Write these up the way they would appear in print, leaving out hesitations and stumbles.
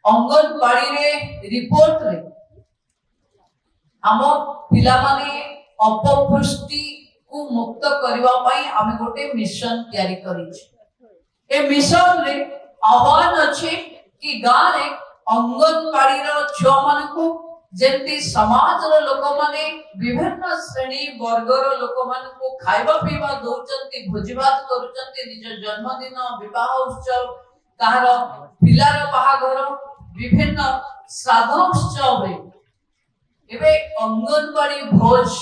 Anganwadi ray report रे हम पिला माने अपपुष्टि को मुक्त करबा पई हम गोटे मिशन तैयारी करिछि। ए मिशन रे आह्वान अछि कि गां रे अंगनवाड़ी रो छुआ मान को जेंति समाज रो लोक माने विभिन्न श्रेणी वर्ग रो लोक मान को खाइबा पीबा दउचंती भोजिभात करूचंती निज जन्मदिन विवाह उत्सव कहार पिलार बाहाघर विभिन्न श्राद्ध उत्सव रे एबे अंगनवाड़ी भोज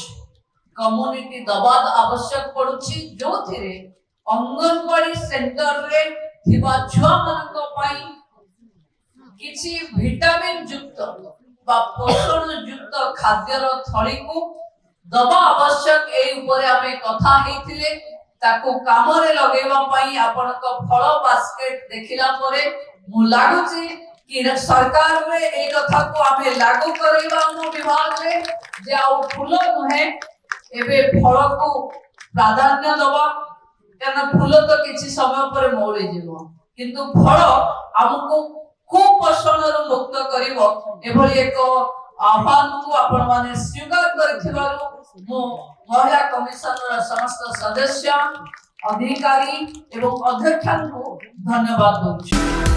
कम्युनिटी दबा आवश्यक पड़ुछि जो थिरे अंगनवाड़ी सेंटर रे थिबा छुआ मानक पई किछि विटामिन युक्त बा पोषण युक्त खाद्यर थली को दबा आवश्यक ए ऊपर हमें कथा हेथिले ताको काम रे लगेबा पई आपनक फल बास्केट देखिला परे मु लागुछि कि सरकार रे ए कथा को हमें लागू करैबा हम विभाग रे जे आ फूल नहे एबे फल को प्राधान्य दबा कारण फूल तो किछि समय पर मौली जीवो किंतु फल हमको कुपोषण मुक्त करिवो एभली एक आह्वान को आपण माने स्वीकार करथिबारु मो महिला कमिशन समस्त सदस्य अधिकारी एवं अध्यक्ष को धन्यवाद दूची।